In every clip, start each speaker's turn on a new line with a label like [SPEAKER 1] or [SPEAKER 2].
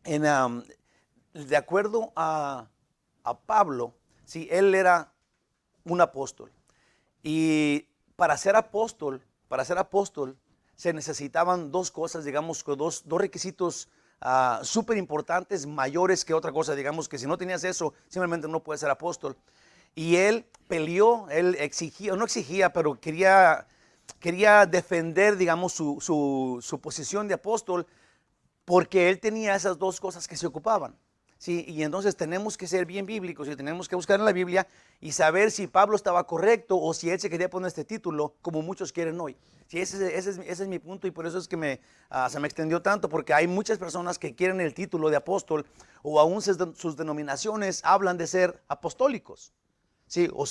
[SPEAKER 1] En, de acuerdo a Pablo, sí, él era un apóstol. Y para ser apóstol, se necesitaban dos cosas, digamos, dos requisitos súper importantes, mayores que otra cosa. Digamos que si no tenías eso, simplemente no puedes ser apóstol. Y él peleó, él exigía, no exigía, pero quería defender, digamos, su posición de apóstol, porque él tenía esas dos cosas que se ocupaban. Sí, y entonces tenemos que ser bien bíblicos y tenemos que buscar en la Biblia y saber si Pablo estaba correcto o si él se quería poner este título como muchos quieren hoy. Sí, ese es mi punto, y por eso es que se me extendió tanto, porque hay muchas personas que quieren el título de apóstol, o aún sus denominaciones hablan de ser apostólicos. Sí, o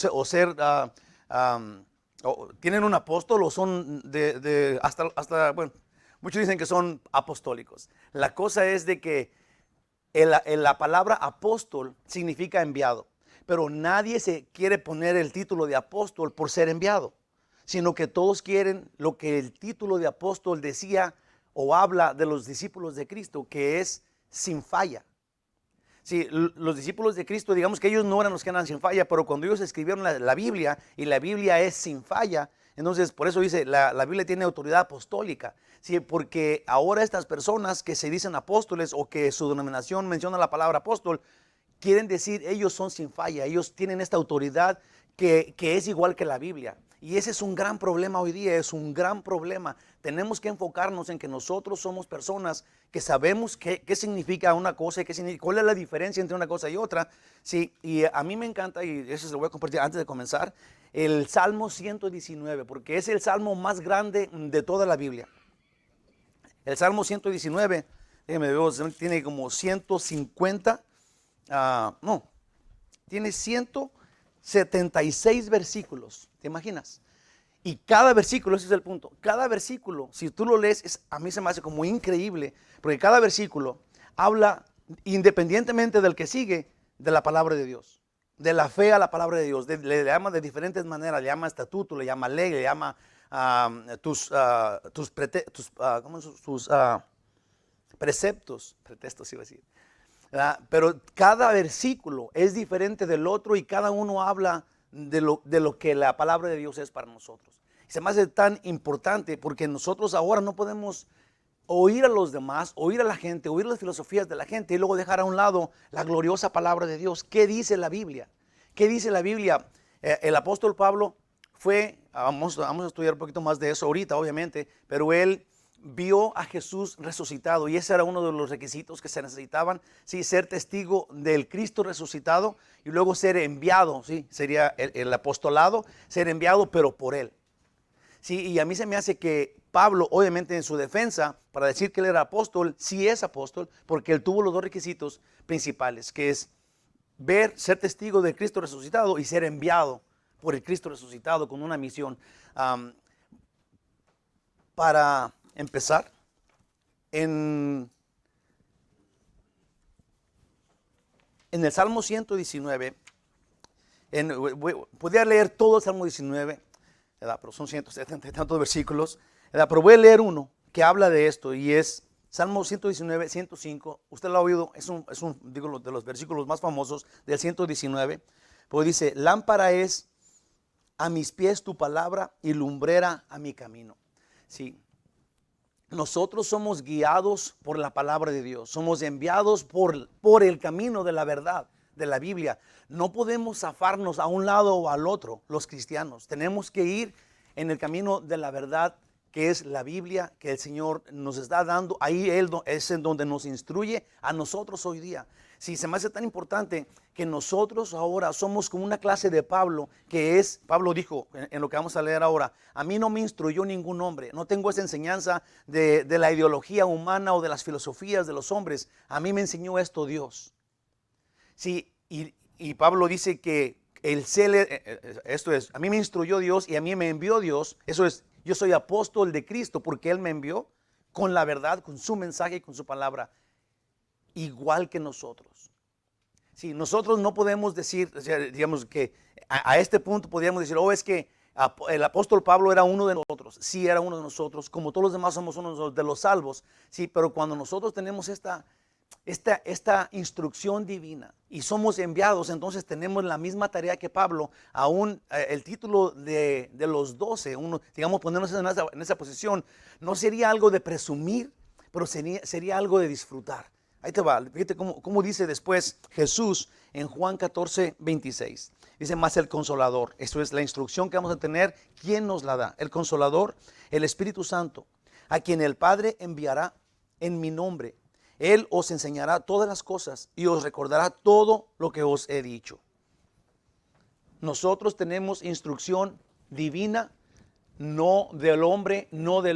[SPEAKER 1] tienen un apóstol o son bueno, muchos dicen que son apostólicos. La cosa es de que la palabra apóstol significa enviado, pero nadie se quiere poner el título de apóstol por ser enviado, sino que todos quieren lo que el título de apóstol decía o habla de los discípulos de Cristo, que es sin falla. Sí, los discípulos de Cristo, digamos que ellos no eran los que eran sin falla, pero cuando ellos escribieron la Biblia, y la Biblia es sin falla, entonces por eso dice, la Biblia tiene autoridad apostólica. Sí, porque ahora estas personas que se dicen apóstoles, o que su denominación menciona la palabra apóstol, quieren decir ellos son sin falla, ellos tienen esta autoridad que es igual que la Biblia. Y ese es un gran problema hoy día, es un gran problema. Tenemos que enfocarnos en que nosotros somos personas que sabemos qué significa una cosa y cuál es la diferencia entre una cosa y otra. Sí, y a mí me encanta, y eso se lo voy a compartir antes de comenzar, el Salmo 119, porque es el salmo más grande de toda la Biblia. El Salmo 119, déjeme ver, tiene como 150, no, tiene 176 versículos, ¿te imaginas? Y cada versículo, ese es el punto, cada versículo, si tú lo lees, a mí se me hace como increíble, porque cada versículo habla, independientemente del que sigue, de la palabra de Dios, de la fe a la palabra de Dios. Le llama de diferentes maneras, le llama estatuto, le llama ley, le llama ¿cómo sus preceptos, pretextos iba a decir. Pero cada versículo es diferente del otro, y cada uno habla de lo que la palabra de Dios es para nosotros. Se me hace tan importante porque nosotros ahora no podemos oír a los demás, oír a la gente, oír las filosofías de la gente y luego dejar a un lado la gloriosa palabra de Dios. ¿Qué dice la Biblia? ¿Qué dice la Biblia? El apóstol Pablo vamos a estudiar un poquito más de eso ahorita, obviamente, pero él vio a Jesús resucitado, y ese era uno de los requisitos que se necesitaban, sí, ser testigo del Cristo resucitado y luego ser enviado, sí, sería el apostolado, ser enviado pero por él. Sí, y a mí se me hace que Pablo, obviamente en su defensa, para decir que él era apóstol, sí es apóstol, porque él tuvo los dos requisitos principales, que es ser testigo del Cristo resucitado y ser enviado por el Cristo resucitado con una misión. Um, para empezar, en, en el Salmo 119, podría leer todo el Salmo 19, ¿verdad? Pero son 170 y tantos versículos, ¿verdad? Pero voy a leer uno que habla de esto, y es Salmo 119, 105. Usted lo ha oído, digo, de los versículos más famosos del 119, pues dice: lámpara es a mis pies tu palabra y lumbrera a mi camino. Sí, nosotros somos guiados por la palabra de Dios, somos enviados por el camino de la verdad, de la Biblia. No podemos zafarnos a un lado o al otro, los cristianos. Tenemos que ir en el camino de la verdad, que es la Biblia, que el Señor nos está dando. Ahí Él es en donde nos instruye a nosotros hoy día. Si se me hace tan importante que nosotros ahora somos como una clase de Pablo, Pablo dijo en lo que vamos a leer ahora: a mí no me instruyó ningún hombre, no tengo esa enseñanza de la ideología humana o de las filosofías de los hombres, a mí me enseñó esto Dios. Sí, y Pablo dice que esto es, a mí me instruyó Dios y a mí me envió Dios. Eso es, yo soy apóstol de Cristo porque Él me envió con la verdad, con su mensaje y con su palabra, igual que nosotros. Sí, nosotros no podemos decir, o sea, digamos que a este punto podríamos decir: oh, es que el apóstol Pablo era uno de nosotros. Sí, era uno de nosotros, como todos los demás somos uno de los salvos. Sí, pero cuando nosotros tenemos esta instrucción divina y somos enviados, entonces tenemos la misma tarea que Pablo, aún el título de los 12, uno, digamos, ponernos en esa posición, no sería algo de presumir, pero sería algo de disfrutar. Ahí te va, fíjate cómo dice después Jesús en Juan 14, 26. Dice, más el Consolador, esto es la instrucción que vamos a tener, ¿quién nos la da? El Consolador, el Espíritu Santo, a quien el Padre enviará en mi nombre. Él os enseñará todas las cosas y os recordará todo lo que os he dicho. Nosotros tenemos instrucción divina, no del hombre, no de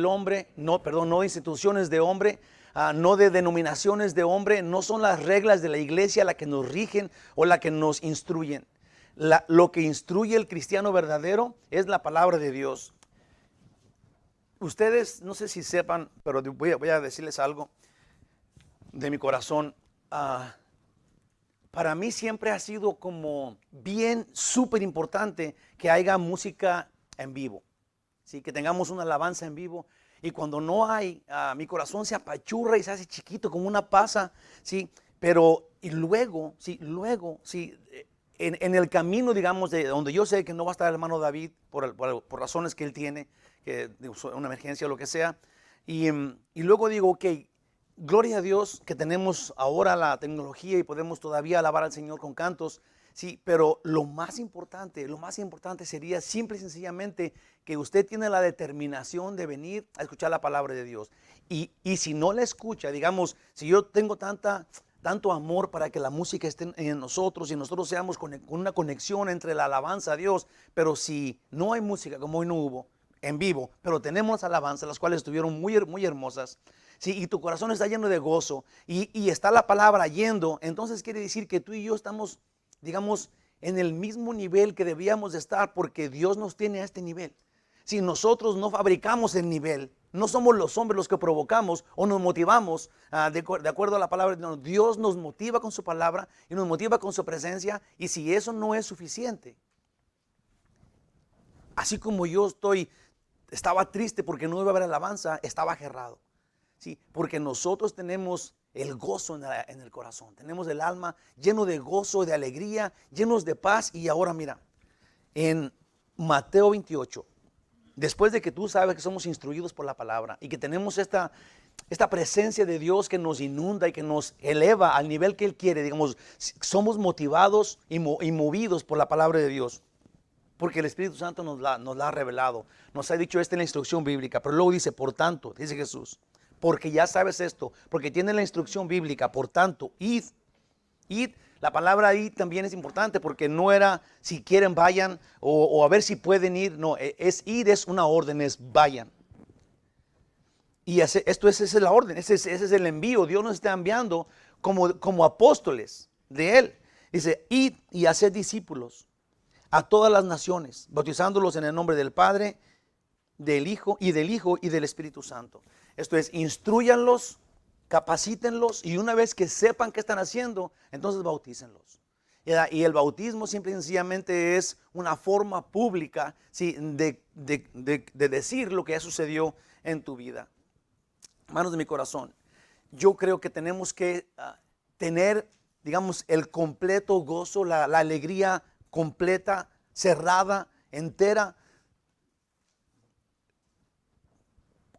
[SPEAKER 1] instituciones de hombre, no de denominaciones de hombre, no son las reglas de la iglesia las que nos rigen o las que nos instruyen. Lo que instruye el cristiano verdadero es la palabra de Dios. Ustedes, no sé si sepan, pero voy a decirles algo de mi corazón. Para mí siempre ha sido como bien súper importante que haya música en vivo, ¿sí? Que tengamos una alabanza en vivo. Y cuando no hay, mi corazón se apachurra y se hace chiquito como una pasa, ¿sí? Pero y luego, en el camino, digamos, de donde yo sé que no va a estar el hermano David por razones que él tiene, que una emergencia o lo que sea, y luego digo, ok, gloria a Dios que tenemos ahora la tecnología y podemos todavía alabar al Señor con cantos, sí, pero lo más importante sería simple y sencillamente que usted tiene la determinación de venir a escuchar la palabra de Dios. Y si no la escucha, digamos, si yo tengo tanto amor para que la música esté en nosotros y nosotros seamos con una conexión entre la alabanza a Dios, pero si no hay música, como hoy no hubo, en vivo, pero tenemos alabanzas, las cuales estuvieron muy, muy hermosas, ¿sí? Y tu corazón está lleno de gozo y está la palabra yendo, entonces quiere decir que tú y yo estamos, digamos, en el mismo nivel que debíamos de estar, porque Dios nos tiene a este nivel. Si nosotros no fabricamos el nivel, no somos los hombres los que provocamos o nos motivamos de acuerdo a la palabra de Dios. Dios nos motiva con su palabra y nos motiva con su presencia, y si eso no es suficiente, así como yo estaba triste porque no iba a haber alabanza, estaba ajerrado, ¿sí? Porque nosotros tenemos el gozo en el corazón, tenemos el alma lleno de gozo, de alegría, llenos de paz. Y ahora mira, en Mateo 28, después de que tú sabes que somos instruidos por la palabra y que tenemos esta presencia de Dios que nos inunda y que nos eleva al nivel que Él quiere, digamos, somos motivados y movidos por la palabra de Dios, porque el Espíritu Santo nos la ha revelado, nos ha dicho esta en la instrucción bíblica. Pero luego dice, por tanto, dice Jesús, porque ya sabes esto, porque tienes la instrucción bíblica, por tanto, id. La palabra id también es importante, porque no era si quieren vayan o a ver si pueden ir, no, es ir, es una orden, es vayan. Y esa es la orden, ese es el envío. Dios nos está enviando como apóstoles de Él. Dice, id y haced discípulos a todas las naciones, bautizándolos en el nombre del Padre, del Hijo y del Espíritu Santo. Esto es, instruyanlos, capacítenlos, y una vez que sepan qué están haciendo, entonces bautícenlos. Y el bautismo simple y sencillamente es una forma pública, ¿sí? de decir lo que ya sucedió en tu vida. Hermanos de mi corazón, yo creo que tenemos que tener, digamos, el completo gozo, la alegría completa, cerrada, entera,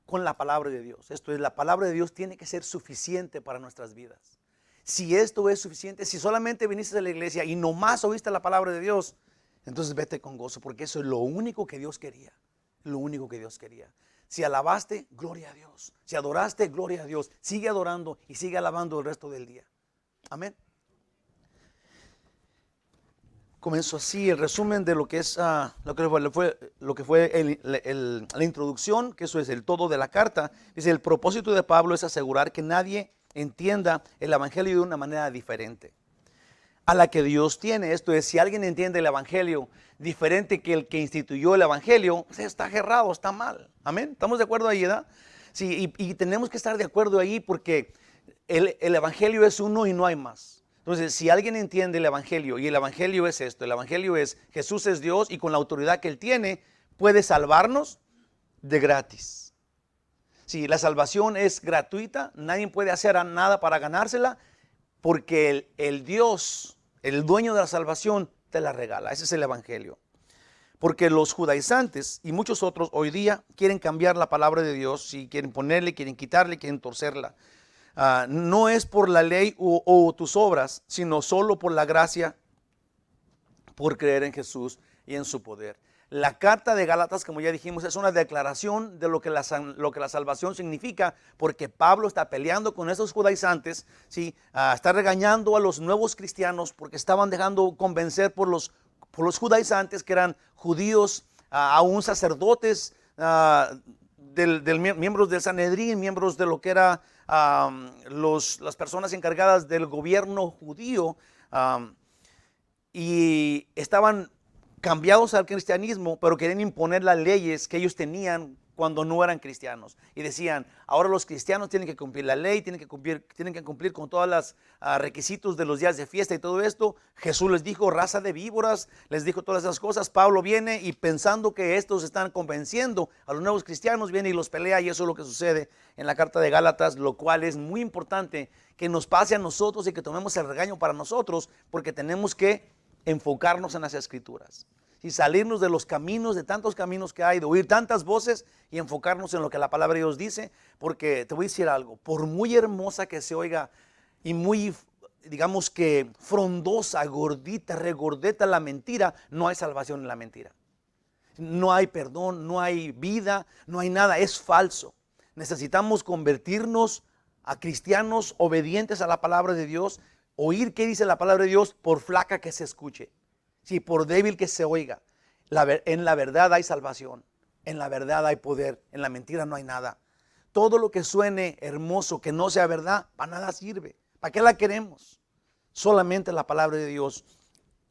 [SPEAKER 1] con la palabra de Dios. Esto es, la palabra de Dios tiene que ser suficiente para nuestras vidas. Si esto es suficiente, si solamente viniste a la iglesia y nomás oíste la palabra de Dios, entonces vete con gozo, porque eso es lo único que Dios quería. Lo único que Dios quería. Si alabaste, gloria a Dios. Si adoraste, gloria a Dios. Sigue adorando y sigue alabando el resto del día. Amén. Comenzó así el resumen de lo que es lo que fue la introducción, que eso es el todo de la carta. Dice, el propósito de Pablo es asegurar que nadie entienda el evangelio de una manera diferente a la que Dios tiene. Esto es, si alguien entiende el evangelio diferente que el que instituyó el evangelio, pues está errado, está mal. Amén. ¿Estamos de acuerdo ahí, verdad? Sí, y tenemos que estar de acuerdo ahí, porque el evangelio es uno y no hay más. Entonces, si alguien entiende el evangelio, y el evangelio es esto, el evangelio es Jesús es Dios, y con la autoridad que Él tiene puede salvarnos de gratis. Sí, la salvación es gratuita, nadie puede hacer nada para ganársela, porque el Dios, el dueño de la salvación, te la regala. Ese es el evangelio. Porque los judaizantes y muchos otros hoy día quieren cambiar la palabra de Dios, y quieren ponerle, quieren quitarle, quieren torcerla. No es por la ley o tus obras, sino solo por la gracia, por creer en Jesús y en su poder. La carta de Gálatas, como ya dijimos, es una declaración de lo que la salvación significa, porque Pablo está peleando con esos judaizantes, ¿sí? Está regañando a los nuevos cristianos porque estaban dejando convencer por los judaizantes, que eran judíos, aún sacerdotes, miembros del Sanedrín, miembros de lo que era las personas encargadas del gobierno judío, y estaban cambiados al cristianismo, pero querían imponer las leyes que ellos tenían cuando no eran cristianos. Y decían, ahora los cristianos tienen que cumplir la ley, tienen que cumplir con todos los requisitos de los días de fiesta y todo esto. Jesús les dijo, raza de víboras, les dijo todas esas cosas. Pablo viene y pensando que estos están convenciendo a los nuevos cristianos, viene y los pelea, y eso es lo que sucede en la carta de Gálatas, lo cual es muy importante que nos pase a nosotros y que tomemos el regaño para nosotros, porque tenemos que enfocarnos en las escrituras y salirnos de los caminos, de tantos caminos que hay, de oír tantas voces, y enfocarnos en lo que la palabra de Dios dice. Porque te voy a decir algo, por muy hermosa que se oiga y muy, digamos que frondosa, gordita, regordeta la mentira, no hay salvación en la mentira. No hay perdón, no hay vida, no hay nada, es falso. Necesitamos convertirnos a cristianos obedientes a la palabra de Dios, oír qué dice la palabra de Dios, por flaca que se escuche, sí, por débil que se oiga. En la verdad hay salvación, en la verdad hay poder, en la mentira no hay nada. Todo lo que suene hermoso, que no sea verdad, para nada sirve. ¿Para qué la queremos? Solamente la palabra de Dios,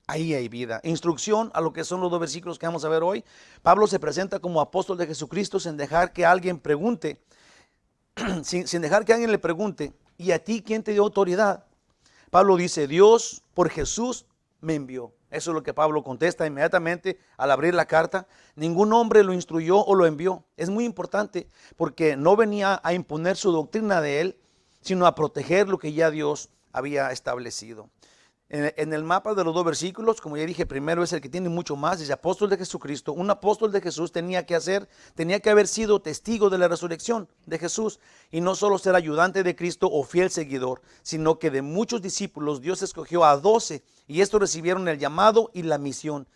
[SPEAKER 1] ahí hay vida. Instrucción a lo que son los dos versículos que vamos a ver hoy. Pablo se presenta como apóstol de Jesucristo sin dejar que alguien pregunte, sin dejar que alguien le pregunte, ¿y a ti quién te dio autoridad? Pablo dice, Dios por Jesús me envió. Eso es lo que Pablo contesta inmediatamente al abrir la carta. Ningún hombre lo instruyó o lo envió. Es muy importante, porque no venía a imponer su doctrina de él, sino a proteger lo que ya Dios había establecido. En el mapa de los dos versículos, como ya dije, primero es el que tiene mucho más, dice apóstol de Jesucristo. Un apóstol de Jesús tenía que haber sido testigo de la resurrección de Jesús, y no solo ser ayudante de Cristo o fiel seguidor, sino que de muchos discípulos Dios escogió a 12, y estos recibieron el llamado y la misión.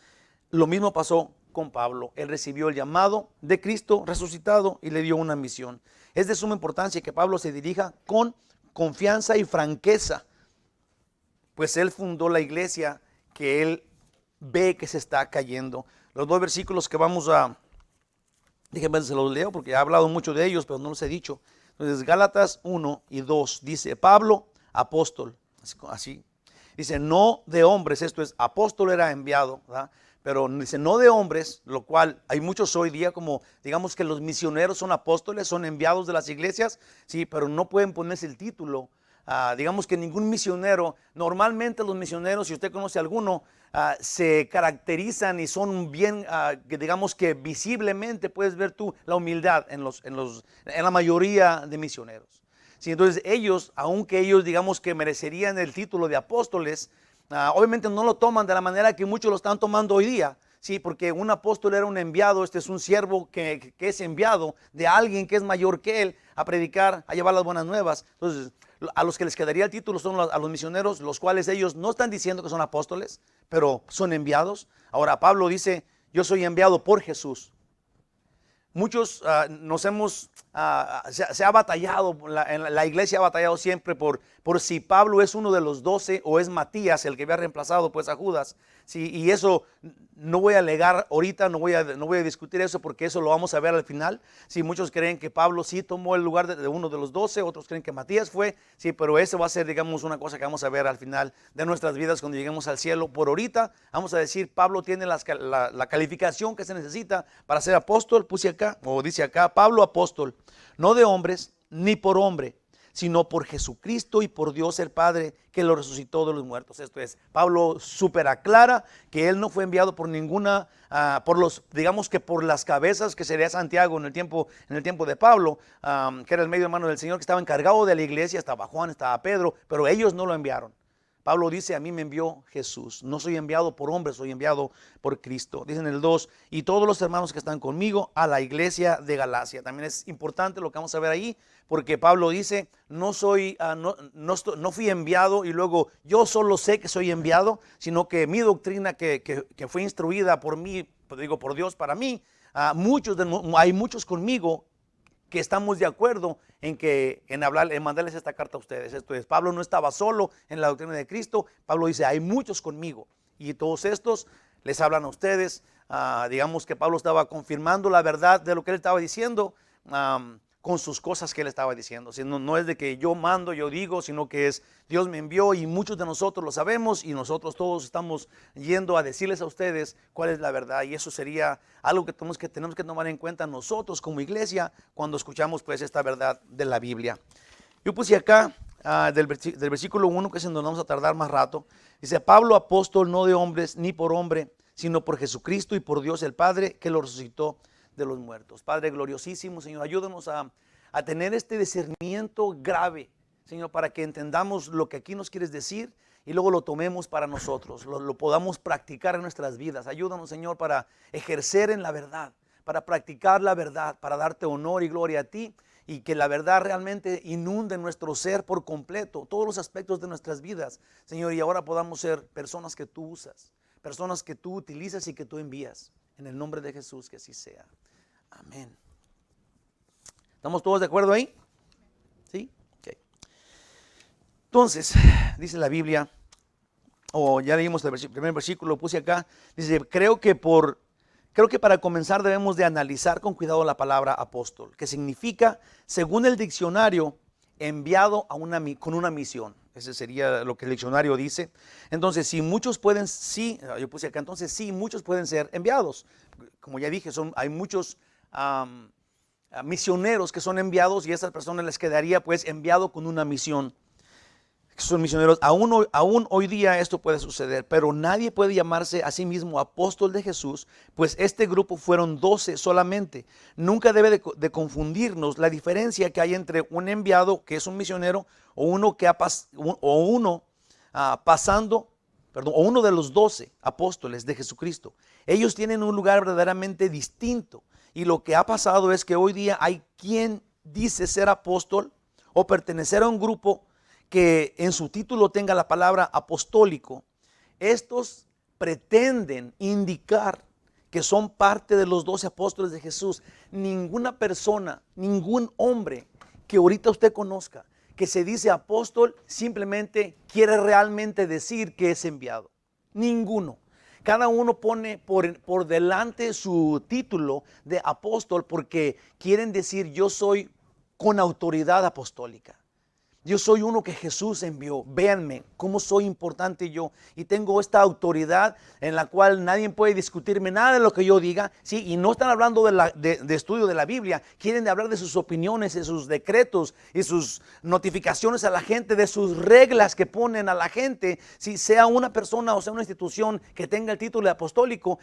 [SPEAKER 1] Lo mismo pasó con Pablo. Él recibió el llamado de Cristo resucitado y le dio una misión. Es de suma importancia que Pablo se dirija con confianza y franqueza, pues él fundó la iglesia que él ve que se está cayendo. Los dos versículos que vamos a, déjenme se los leo porque he hablado mucho de ellos, pero no los he dicho. Entonces Gálatas 1 y 2 dice, Pablo, apóstol, así, dice, no de hombres, esto es, apóstol era enviado, ¿verdad? Pero dice, no de hombres, lo cual hay muchos hoy día, como digamos que los misioneros son apóstoles, son enviados de las iglesias, sí, pero no pueden ponerse el título. Digamos que ningún misionero, normalmente los misioneros, si usted conoce alguno, se caracterizan y son bien, digamos que visiblemente puedes ver tú la humildad en la mayoría de misioneros. Sí, entonces ellos, aunque ellos digamos que merecerían el título de apóstoles, obviamente no lo toman de la manera que muchos lo están tomando hoy día. Sí, porque un apóstol era un enviado, este es un siervo que es enviado de alguien que es mayor que él a predicar, a llevar las buenas nuevas. Entonces, a los que les quedaría el título son a los misioneros, los cuales ellos no están diciendo que son apóstoles, pero son enviados. Ahora Pablo dice, yo soy enviado por Jesús. Muchos se ha batallado, la iglesia ha batallado siempre por si Pablo es uno de los 12 o es Matías el que había reemplazado pues a Judas. Sí, y eso no voy a alegar ahorita, no voy a discutir eso, porque eso lo vamos a ver al final. Sí, muchos creen que Pablo sí tomó el lugar de uno de los 12, otros creen que Matías fue, sí, pero eso va a ser, digamos, una cosa que vamos a ver al final de nuestras vidas cuando lleguemos al cielo. Por ahorita vamos a decir, Pablo tiene la calificación que se necesita para ser apóstol. Puse acá, o dice acá, Pablo apóstol, no de hombres, ni por hombre, sino por Jesucristo y por Dios el Padre que lo resucitó de los muertos. Esto es, Pablo súper aclara que él no fue enviado por ninguna, digamos que por las cabezas, que sería Santiago en el tiempo de Pablo, que era el medio hermano del Señor, que estaba encargado de la iglesia. Estaba Juan, estaba Pedro, pero ellos no lo enviaron. Pablo dice, a mí me envió Jesús. No soy enviado por hombres, soy enviado por Cristo. Dice en el 2, y todos los hermanos que están conmigo a la iglesia de Galacia. También es importante lo que vamos a ver ahí, porque Pablo dice, no fui enviado y luego yo solo sé que soy enviado, sino que mi doctrina que fue instruida por mí, por Dios para mí, hay muchos conmigo que estamos de acuerdo en mandarles esta carta a ustedes. Esto es, Pablo no estaba solo en la doctrina de Cristo. Pablo dice, hay muchos conmigo, y todos estos les hablan a ustedes. Digamos que Pablo estaba confirmando la verdad de lo que él estaba diciendo, con sus cosas que él estaba diciendo. No es de que yo mando, yo digo, sino que es Dios me envió, y muchos de nosotros lo sabemos, y nosotros todos estamos yendo a decirles a ustedes cuál es la verdad. Y eso sería algo que tenemos que tomar en cuenta nosotros como iglesia cuando escuchamos pues esta verdad de la Biblia. Yo puse acá del versículo 1, que es en donde vamos a tardar más rato. Dice, Pablo, apóstol, no de hombres ni por hombre, sino por Jesucristo y por Dios el Padre que lo resucitó de los muertos. Padre gloriosísimo, Señor, ayúdanos a tener este discernimiento grave, Señor, para que entendamos lo que aquí nos quieres decir y luego lo tomemos para nosotros, lo podamos practicar en nuestras vidas. Ayúdanos, Señor, para ejercer en la verdad, para practicar la verdad, para darte honor y gloria a ti, y que la verdad realmente inunde nuestro ser por completo, todos los aspectos de nuestras vidas, Señor, y ahora podamos ser personas que tú usas, personas que tú utilizas y que tú envías. En el nombre de Jesús, que así sea. Amén. ¿Estamos todos de acuerdo ahí? ¿Sí? Okay. Entonces, dice la Biblia, ya leímos el primer versículo, puse acá, dice, creo que para comenzar debemos de analizar con cuidado la palabra apóstol, que significa, según el diccionario, enviado con una misión. Ese sería lo que el diccionario dice. Entonces, muchos pueden ser enviados. Como ya dije, hay muchos misioneros que son enviados, y a esas personas les quedaría pues enviado con una misión. Son misioneros. Aún hoy día esto puede suceder, pero nadie puede llamarse a sí mismo apóstol de Jesús, pues este grupo fueron 12 solamente. Nunca debe de confundirnos la diferencia que hay entre un enviado, que es un misionero, o uno de los 12 apóstoles de Jesucristo. Ellos tienen un lugar verdaderamente distinto, y lo que ha pasado es que hoy día hay quien dice ser apóstol o pertenecer a un grupo que en su título tenga la palabra apostólico. Estos pretenden indicar que son parte de los 12 apóstoles de Jesús. Ninguna persona, ningún hombre que ahorita usted conozca que se dice apóstol simplemente quiere realmente decir que es enviado. Ninguno. Cada uno pone por delante su título de apóstol porque quieren decir yo soy con autoridad apostólica. Yo soy uno que Jesús envió. Véanme cómo soy importante yo. Y tengo esta autoridad en la cual nadie puede discutirme nada de lo que yo diga. ¿Sí? Y no están hablando de estudio de la Biblia. Quieren hablar de sus opiniones, de sus decretos y sus notificaciones a la gente, de sus reglas que ponen a la gente. Si sea una persona o sea una institución que tenga el título de apostólico,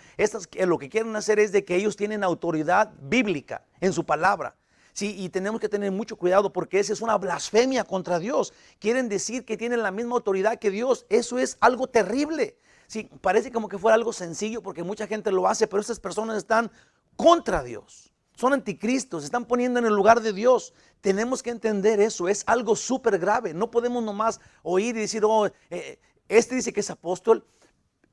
[SPEAKER 1] lo que quieren hacer es de que ellos tienen autoridad bíblica en su palabra. Sí, y tenemos que tener mucho cuidado porque esa es una blasfemia contra Dios. Quieren decir que tienen la misma autoridad que Dios. Eso es algo terrible. Sí, parece como que fuera algo sencillo porque mucha gente lo hace, pero estas personas están contra Dios. Son anticristos, se están poniendo en el lugar de Dios. Tenemos que entender eso, es algo súper grave. No podemos nomás oír y decir, este dice que es apóstol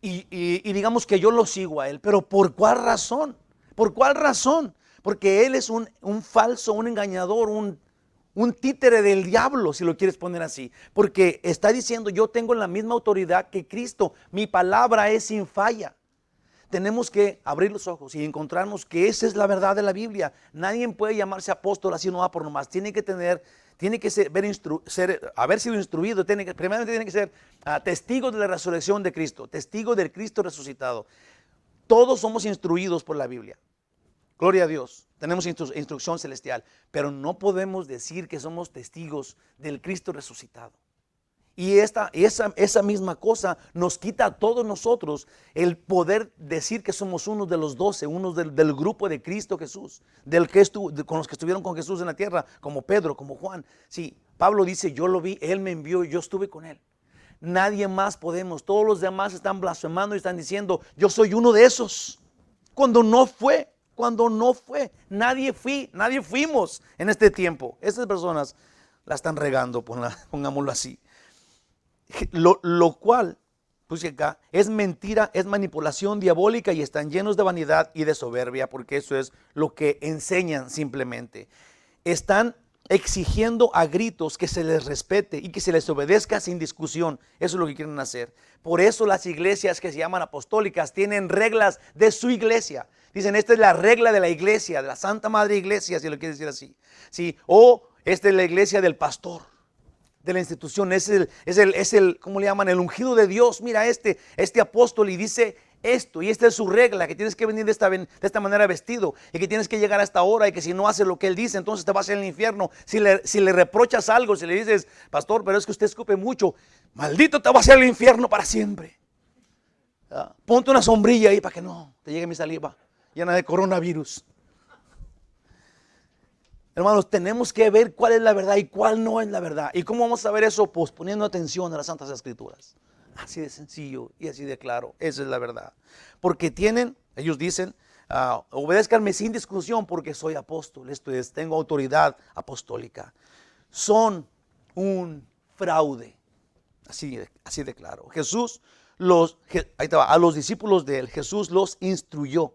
[SPEAKER 1] y digamos que yo lo sigo a él. Pero ¿por cuál razón? ¿Por cuál razón? Porque él es un falso, un engañador, un títere del diablo, si lo quieres poner así. Porque está diciendo, yo tengo la misma autoridad que Cristo. Mi palabra es sin falla. Tenemos que abrir los ojos y encontrarnos que esa es la verdad de la Biblia. Nadie puede llamarse apóstol así no va por nomás. Tiene que haber sido instruido. Primeramente tiene que ser testigo de la resurrección de Cristo. Testigo del Cristo resucitado. Todos somos instruidos por la Biblia. Gloria a Dios. Tenemos instrucción celestial. Pero no podemos decir que somos testigos del Cristo resucitado. Y esa misma cosa nos quita a todos nosotros el poder decir que somos unos de los 12, unos del grupo de Cristo Jesús, con los que estuvieron con Jesús en la tierra, como Pedro, como Juan. Sí, Pablo dice, yo lo vi, Él me envió y yo estuve con Él. Nadie más podemos. Todos los demás están blasfemando y están diciendo, yo soy uno de esos. Cuando no fue. Nadie fuimos en este tiempo. Estas personas la están regando, pongámoslo así. Lo cual, puse acá, es mentira, es manipulación diabólica y están llenos de vanidad y de soberbia, porque eso es lo que enseñan simplemente. Están exigiendo a gritos que se les respete y que se les obedezca sin discusión. Eso es lo que quieren hacer. Por eso las iglesias que se llaman apostólicas tienen reglas de su iglesia. Dicen, esta es la regla de la iglesia, de la Santa Madre Iglesia, si lo quiere decir así. ¿Sí? O esta es la iglesia del pastor, de la institución, es el, ¿cómo le llaman? El ungido de Dios. Mira este apóstol y dice esto, y esta es su regla, que tienes que venir de esta manera vestido, y que tienes que llegar a esta hora, y que si no haces lo que él dice, entonces te vas al infierno. Si le reprochas algo, si le dices, pastor, pero es que usted escupe mucho, maldito, te vas al infierno para siempre. Ponte una sombrilla ahí para que no te llegue mi saliva llena de coronavirus. Hermanos, tenemos que ver cuál es la verdad y cuál no es la verdad. ¿Y cómo vamos a ver eso? Pues poniendo atención a las Santas Escrituras. Así de sencillo y así de claro. Esa es la verdad. Porque ellos dicen, obedézcanme sin discusión porque soy apóstol. Esto es, tengo autoridad apostólica. Son un fraude. Así de claro. A los discípulos de él, Jesús los instruyó.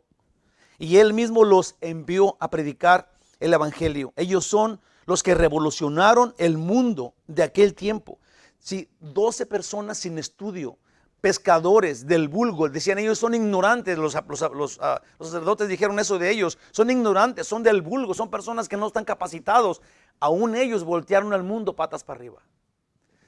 [SPEAKER 1] Y él mismo los envió a predicar el evangelio. Ellos son los que revolucionaron el mundo de aquel tiempo. Sí, 12 personas sin estudio, pescadores del vulgo, decían ellos son ignorantes, los sacerdotes dijeron eso de ellos, son ignorantes, son del vulgo, son personas que no están capacitados. Aún ellos voltearon al mundo patas para arriba.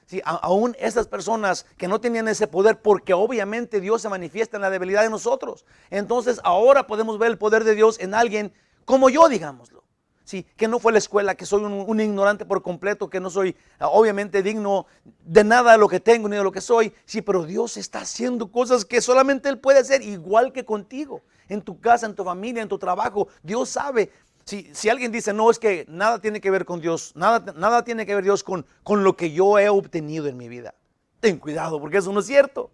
[SPEAKER 1] Sí, aún estas personas que no tenían ese poder, porque obviamente Dios se manifiesta en la debilidad de nosotros. Entonces ahora podemos ver el poder de Dios en alguien como yo, digámoslo. Sí, que no fue a la escuela, que soy un ignorante por completo, que no soy obviamente digno de nada de lo que tengo ni de lo que soy. Sí, pero Dios está haciendo cosas que solamente Él puede hacer, igual que contigo, en tu casa, en tu familia, en tu trabajo. Dios sabe. Si alguien dice, no, es que nada tiene que ver con Dios, nada tiene que ver Dios con lo que yo he obtenido en mi vida. Ten cuidado, porque eso no es cierto.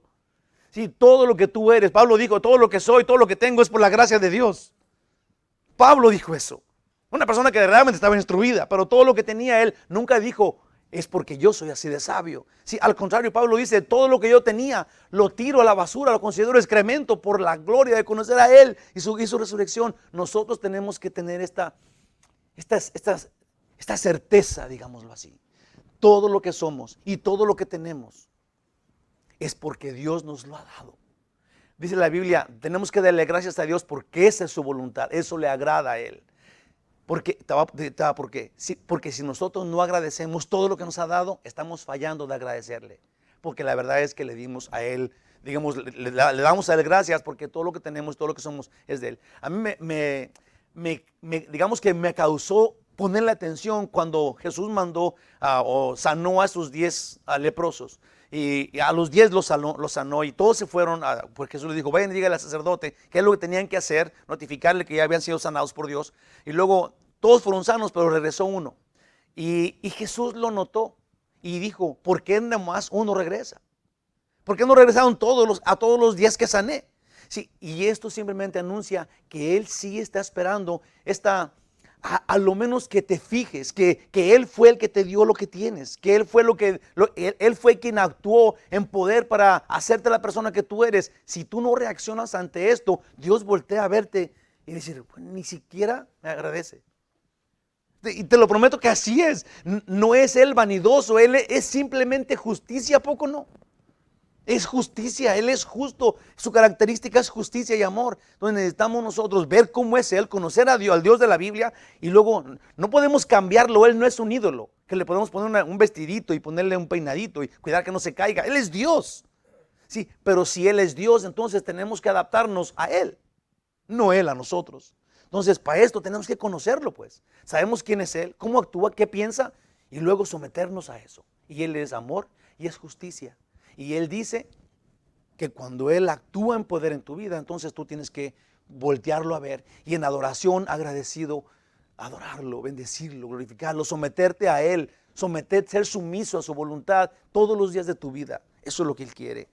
[SPEAKER 1] Sí, todo lo que tú eres, Pablo dijo, todo lo que soy, todo lo que tengo es por la gracia de Dios. Pablo dijo eso. Una persona que realmente estaba instruida, pero todo lo que tenía él nunca dijo, es porque yo soy así de sabio. Sí, al contrario, Pablo dice, todo lo que yo tenía lo tiro a la basura, lo considero excremento por la gloria de conocer a Él y su resurrección. Nosotros tenemos que tener esta certeza, digámoslo así. Todo lo que somos y todo lo que tenemos es porque Dios nos lo ha dado. Dice la Biblia, tenemos que darle gracias a Dios porque esa es su voluntad, eso le agrada a Él. Porque si nosotros no agradecemos todo lo que nos ha dado, estamos fallando de agradecerle. Porque la verdad es que le dimos a Él, digamos, le damos a Él gracias porque todo lo que tenemos, todo lo que somos es de Él. A mí digamos que me causó ponerle atención cuando Jesús mandó o sanó a esos 10 leprosos. Y a los 10 los sanó y todos se fueron, porque Jesús les dijo, vayan y díganle al sacerdote qué es lo que tenían que hacer, notificarle que ya habían sido sanados por Dios. Y luego todos fueron sanos, pero regresó uno. Y Jesús lo notó y dijo, ¿por qué nada más uno regresa? ¿Por qué no regresaron a todos los 10 que sané? Sí, y esto simplemente anuncia que Él sí está esperando a lo menos que te fijes, que Él fue el que te dio lo que tienes, que Él fue Él fue quien actuó en poder para hacerte la persona que tú eres. Si tú no reaccionas ante esto, Dios voltea a verte y decir, bueno, ni siquiera me agradece. Y te lo prometo que así es. No es Él vanidoso, Él es simplemente justicia, ¿a poco no? Es justicia, Él es justo, su característica es justicia y amor. Entonces necesitamos nosotros ver cómo es Él, conocer a Dios, al Dios de la Biblia, y luego no podemos cambiarlo, Él no es un ídolo, que le podemos poner un vestidito y ponerle un peinadito y cuidar que no se caiga. Él es Dios. Sí, pero si Él es Dios, entonces tenemos que adaptarnos a Él, no Él a nosotros. Entonces, para esto tenemos que conocerlo, pues. Sabemos quién es Él, cómo actúa, qué piensa, y luego someternos a eso. Y Él es amor y es justicia. Y Él dice que cuando Él actúa en poder en tu vida, entonces tú tienes que voltearlo a ver y en adoración, agradecido, adorarlo, bendecirlo, glorificarlo, someterte a Él, ser sumiso a su voluntad todos los días de tu vida. Eso es lo que Él quiere.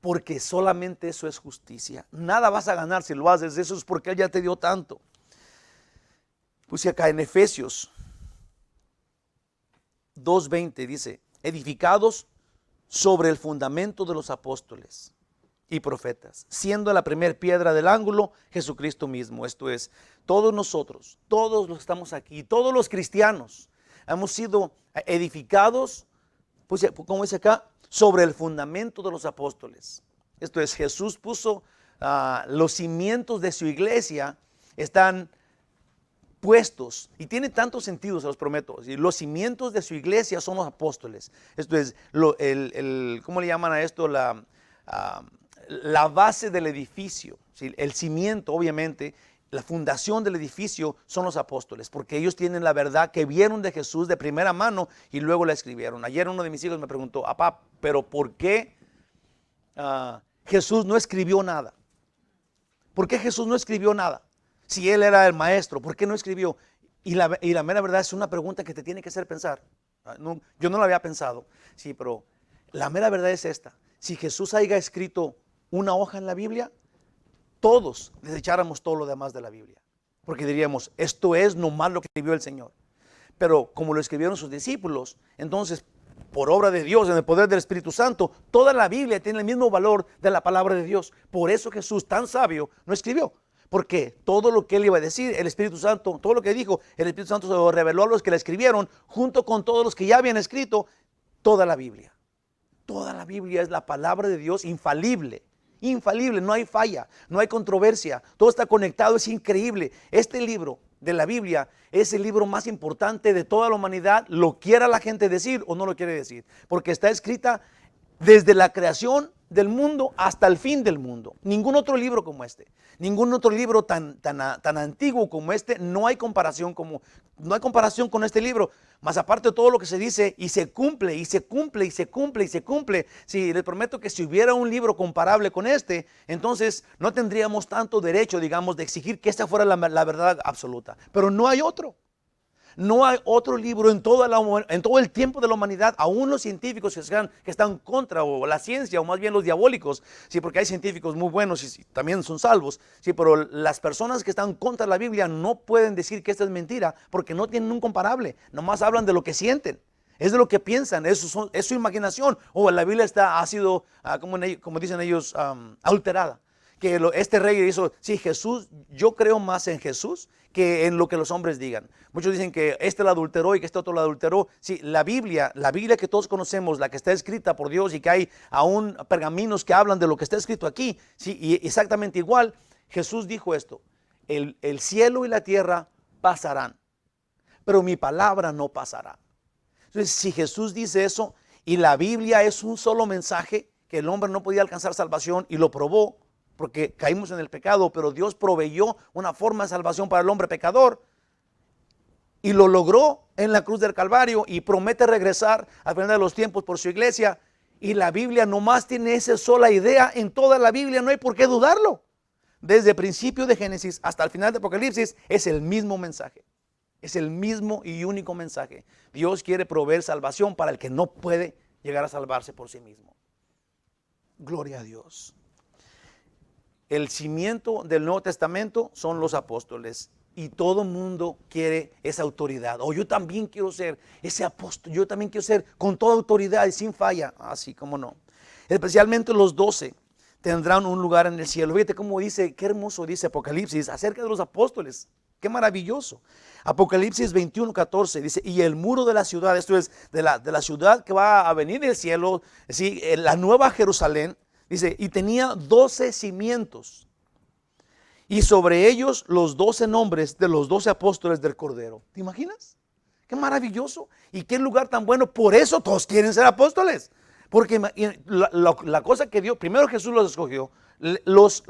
[SPEAKER 1] Porque solamente eso es justicia. Nada vas a ganar si lo haces. Eso es porque Él ya te dio tanto. Puse acá en Efesios 2:20 dice, edificados sobre el fundamento de los apóstoles y profetas, siendo la primera piedra del ángulo Jesucristo mismo. Esto es, todos nosotros, todos los que estamos aquí, todos los cristianos, hemos sido edificados, pues, como dice acá, sobre el fundamento de los apóstoles. Esto es, Jesús puso los cimientos de su iglesia, están puestos, y tiene tantos sentidos, se los prometo. Y los cimientos de su iglesia son los apóstoles. Esto es, ¿cómo le llaman a esto? La base del edificio, ¿sí? El cimiento, obviamente, la fundación del edificio son los apóstoles, porque ellos tienen la verdad que vieron de Jesús de primera mano y luego la escribieron. Ayer uno de mis hijos me preguntó, papá, pero ¿por qué Jesús no escribió nada? ¿Por qué Jesús no escribió nada? Si Él era el maestro, ¿por qué no escribió? Y la mera verdad es una pregunta que te tiene que hacer pensar. No, yo no lo había pensado, sí, pero la mera verdad es esta. Si Jesús haya escrito una hoja en la Biblia, todos desecháramos todo lo demás de la Biblia, porque diríamos, esto es nomás lo que escribió el Señor. Pero como lo escribieron sus discípulos, entonces, por obra de Dios, en el poder del Espíritu Santo, toda la Biblia tiene el mismo valor de la palabra de Dios. Por eso Jesús, tan sabio, no escribió. Porque todo lo que Él iba a decir, el Espíritu Santo, todo lo que dijo, el Espíritu Santo se lo reveló a los que la escribieron, junto con todos los que ya habían escrito toda la Biblia. Toda la Biblia es la palabra de Dios infalible. Infalible, no hay falla, no hay controversia, todo está conectado, es increíble. Este libro de la Biblia es el libro más importante de toda la humanidad, lo quiera la gente decir o no lo quiere decir, porque está escrita desde la creación del mundo hasta el fin del mundo. Ningún otro libro como este, ningún otro libro tan antiguo como este, no hay comparación con este libro. Más aparte de todo lo que se dice y se cumple y se cumple y se cumple y se cumple. Sí, les prometo que si hubiera un libro comparable con este, entonces no tendríamos tanto derecho, digamos, de exigir que esta fuera la verdad absoluta. Pero no hay otro. No hay otro libro en todo el tiempo de la humanidad, aún los científicos que están contra, o la ciencia, o más bien los diabólicos, sí, porque hay científicos muy buenos y también son salvos, sí, pero las personas que están contra la Biblia no pueden decir que esta es mentira, porque no tienen un comparable, nomás hablan de lo que sienten. Es de lo que piensan, es su imaginación, o la Biblia ha sido, como dicen ellos, alterada. Que este rey hizo, sí, Jesús, yo creo más en Jesús que en lo que los hombres digan. Muchos dicen que este lo adulteró y que este otro lo adulteró. Sí, la Biblia que todos conocemos, la que está escrita por Dios y que hay aún pergaminos que hablan de lo que está escrito aquí, sí, y exactamente igual, Jesús dijo esto, el cielo y la tierra pasarán, pero mi palabra no pasará. Entonces, si Jesús dice eso y la Biblia es un solo mensaje, que el hombre no podía alcanzar salvación y lo probó, porque caímos en el pecado, pero Dios proveyó una forma de salvación para el hombre pecador y lo logró en la cruz del Calvario y promete regresar al final de los tiempos por su iglesia. Y la Biblia nomás tiene esa sola idea en toda la Biblia, no hay por qué dudarlo. Desde el principio de Génesis hasta el final de Apocalipsis es el mismo mensaje, es el mismo y único mensaje. Dios quiere proveer salvación para el que no puede llegar a salvarse por sí mismo. Gloria a Dios. El cimiento del Nuevo Testamento son los apóstoles y todo mundo quiere esa autoridad. Yo también quiero ser ese apóstol, yo también quiero ser con toda autoridad y sin falla. Así como no. Especialmente los 12 tendrán un lugar en el cielo. Fíjate cómo dice, qué hermoso dice Apocalipsis acerca de los apóstoles. Qué maravilloso. Apocalipsis 21:14 dice, y el muro de la ciudad, esto es de la ciudad que va a venir del cielo, ¿sí? La nueva Jerusalén. Dice, y tenía 12 cimientos, y sobre ellos los 12 nombres de los 12 apóstoles del Cordero. ¿Te imaginas? Qué maravilloso. Y qué lugar tan bueno. Por eso todos quieren ser apóstoles. Porque la cosa que Dios, primero Jesús los escogió, los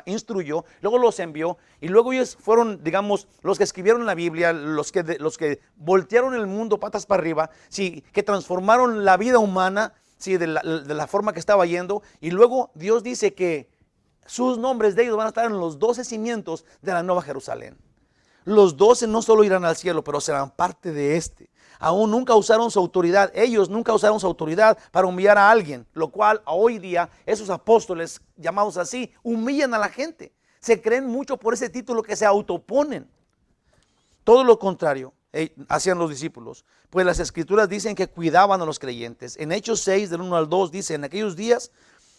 [SPEAKER 1] instruyó, luego los envió, y luego ellos fueron, digamos, los que escribieron la Biblia, los que voltearon el mundo patas para arriba, sí, que transformaron la vida humana, sí, de la forma que estaba yendo, y luego Dios dice que sus nombres de ellos van a estar en los 12 cimientos de la Nueva Jerusalén. Los 12 no solo irán al cielo, pero serán parte de este. Aún nunca usaron su autoridad. Ellos nunca usaron su autoridad para humillar a alguien, lo cual hoy día esos apóstoles llamados así humillan a la gente. Se creen mucho por ese título que se autoponen. Todo lo contrario hacían los discípulos, pues las escrituras dicen que cuidaban a los creyentes. En Hechos 6 del 1 al 2 dice: en aquellos días,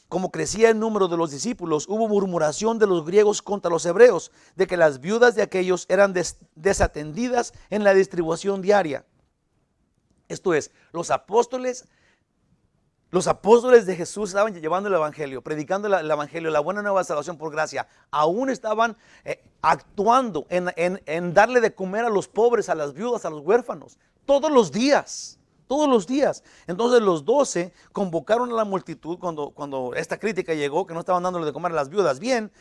[SPEAKER 1] como crecía el número de los discípulos, hubo murmuración de los griegos contra los hebreos, de que las viudas de aquellos eran desatendidas en la distribución diaria. Esto es, los apóstoles de Jesús estaban llevando el evangelio, predicando el evangelio, la buena nueva salvación por gracia. Aún estaban actuando en darle de comer a los pobres, a las viudas, a los huérfanos, todos los días. Todos los días. Entonces los 12 convocaron a la multitud cuando esta crítica llegó, que no estaban dándole de comer a las viudas. Bien,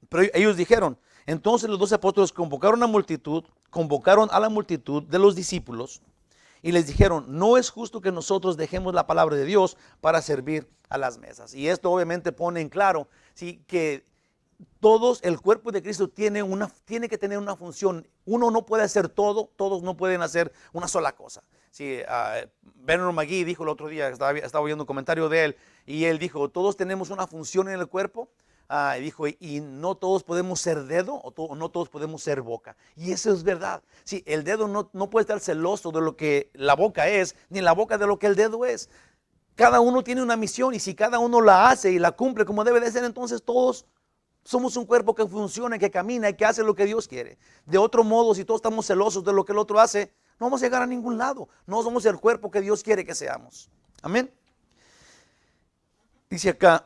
[SPEAKER 1] pero ellos dijeron, entonces los 12 apóstoles convocaron a la multitud de los discípulos y les dijeron: no es justo que nosotros dejemos la palabra de Dios para servir a las mesas. Y esto obviamente pone en claro, ¿sí?, que todos, el cuerpo de Cristo tiene que tener una función. Uno no puede hacer todo, todos no pueden hacer una sola cosa. Sí, Bernard McGee dijo el otro día, estaba viendo un comentario de él, y él dijo: todos tenemos una función en el cuerpo. Dijo, y no todos podemos ser dedo, o no todos podemos ser boca. Y eso es verdad. Sí, el dedo no puede estar celoso de lo que la boca es, ni la boca de lo que el dedo es. Cada uno tiene una misión, y si cada uno la hace y la cumple como debe de ser, entonces todos somos un cuerpo que funciona, que camina y que hace lo que Dios quiere. De otro modo, si todos estamos celosos de lo que el otro hace, no vamos a llegar a ningún lado. No somos el cuerpo que Dios quiere que seamos. Amén. Dice acá: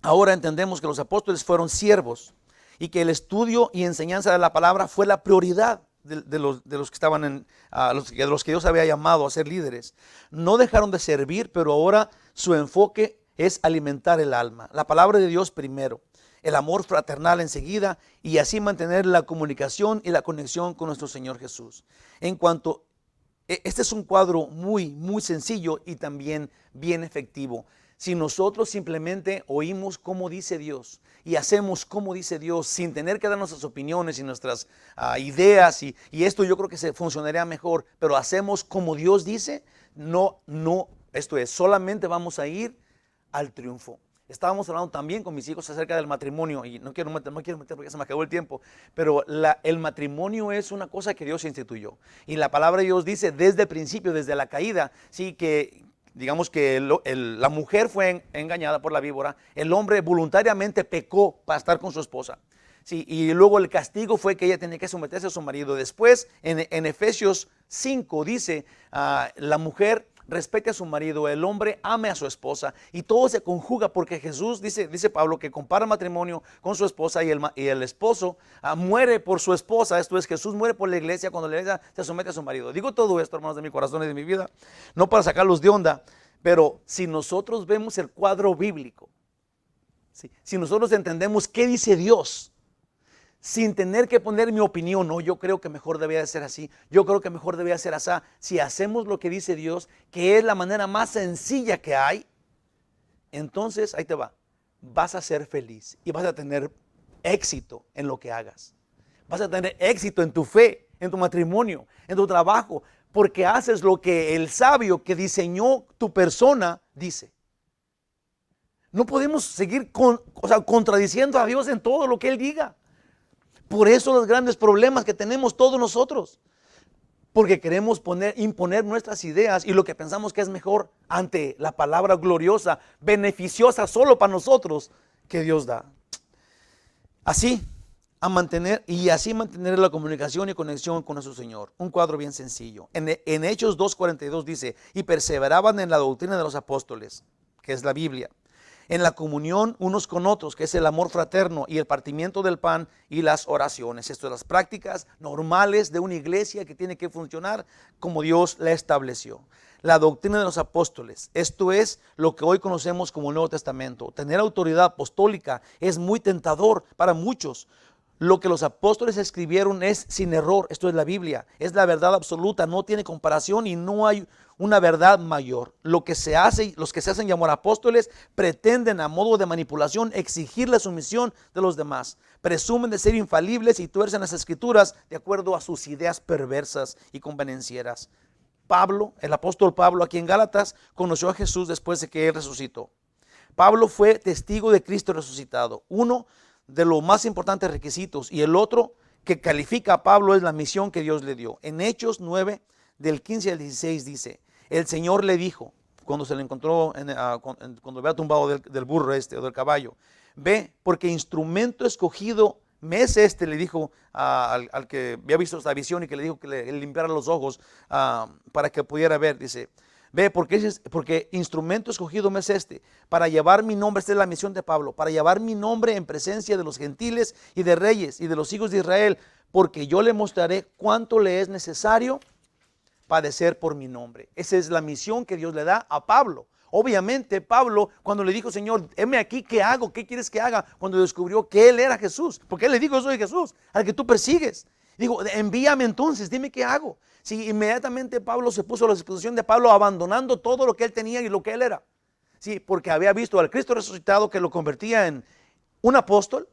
[SPEAKER 1] ahora entendemos que los apóstoles fueron siervos y que el estudio y enseñanza de la palabra fue la prioridad de los que estaban de los que Dios había llamado a ser líderes. No dejaron de servir, pero ahora su enfoque es alimentar el alma. La palabra de Dios primero, el amor fraternal enseguida, y así mantener la comunicación y la conexión con nuestro Señor Jesús. Este es un cuadro muy, muy sencillo y también bien efectivo. Si nosotros simplemente oímos cómo dice Dios y hacemos como dice Dios, sin tener que dar nuestras opiniones y nuestras ideas, y esto yo creo que se funcionaría mejor, pero hacemos como Dios dice, esto es, solamente vamos a ir al triunfo. Estábamos hablando también con mis hijos acerca del matrimonio, y no quiero meter porque ya se me acabó el tiempo, pero el matrimonio es una cosa que Dios instituyó, y la palabra de Dios dice desde el principio, desde la caída, sí, que digamos que la mujer fue engañada por la víbora, el hombre voluntariamente pecó para estar con su esposa. Sí, y luego el castigo fue que ella tenía que someterse a su marido. Después en Efesios 5 dice, la mujer respete a su marido, el hombre ame a su esposa, y todo se conjuga porque Jesús dice Pablo, que compara el matrimonio con su esposa, y el esposo muere por su esposa. Esto es, Jesús muere por la iglesia cuando la iglesia se somete a su marido. Digo todo esto, hermanos, de mi corazón y de mi vida, no para sacarlos de onda, pero si nosotros vemos el cuadro bíblico, si nosotros entendemos qué dice Dios, sin tener que poner mi opinión, no, yo creo que mejor debía de ser así, yo creo que mejor debía ser así. Si hacemos lo que dice Dios, que es la manera más sencilla que hay, entonces ahí te va, vas a ser feliz y vas a tener éxito en lo que hagas. Vas a tener éxito en tu fe, en tu matrimonio, en tu trabajo, porque haces lo que el sabio que diseñó tu persona dice. No podemos seguir contradiciendo a Dios en todo lo que Él diga. Por eso los grandes problemas que tenemos todos nosotros, porque queremos imponer nuestras ideas y lo que pensamos que es mejor ante la palabra gloriosa, beneficiosa solo para nosotros, que Dios da. Así mantener la comunicación y conexión con nuestro Señor. Un cuadro bien sencillo. En Hechos 2:42 dice: y perseveraban en la doctrina de los apóstoles, que es la Biblia, en la comunión unos con otros, que es el amor fraterno, y el partimiento del pan y las oraciones. Esto es las prácticas normales de una iglesia que tiene que funcionar como Dios la estableció. La doctrina de los apóstoles, esto es lo que hoy conocemos como el Nuevo Testamento. Tener autoridad apostólica es muy tentador para muchos. Lo que los apóstoles escribieron es sin error. Esto es la Biblia, es la verdad absoluta, no tiene comparación y no hay una verdad mayor. Los que se hacen llamar apóstoles pretenden a modo de manipulación exigir la sumisión de los demás. Presumen de ser infalibles y tuercen las escrituras de acuerdo a sus ideas perversas y convenencieras. Pablo, el apóstol Pablo, aquí en Gálatas, conoció a Jesús después de que él resucitó. Pablo fue testigo de Cristo resucitado. Uno de los más importantes requisitos, y el otro que califica a Pablo es la misión que Dios le dio. En Hechos 9, del 15 al 16 dice, el Señor le dijo, cuando se le encontró, cuando había tumbado del burro o del caballo, ve, porque instrumento escogido me es le dijo al que había visto esta visión y que le dijo que le limpiara los ojos para que pudiera ver, dice, ve, porque instrumento escogido me es para llevar mi nombre, esta es la misión de Pablo, para llevar mi nombre en presencia de los gentiles y de reyes y de los hijos de Israel, porque yo le mostraré cuánto le es necesario padecer por mi nombre. Esa es la misión que Dios le da a Pablo. Obviamente Pablo, cuando le dijo, Señor, heme aquí, ¿qué hago? ¿Qué quieres que haga? Cuando descubrió que él era Jesús, porque él le dijo, yo soy Jesús, al que tú persigues. Digo, envíame entonces, dime qué hago. Sí, inmediatamente Pablo se puso a la disposición de Pablo, abandonando todo lo que él tenía y lo que él era. Sí, porque había visto al Cristo resucitado que lo convertía en un apóstol.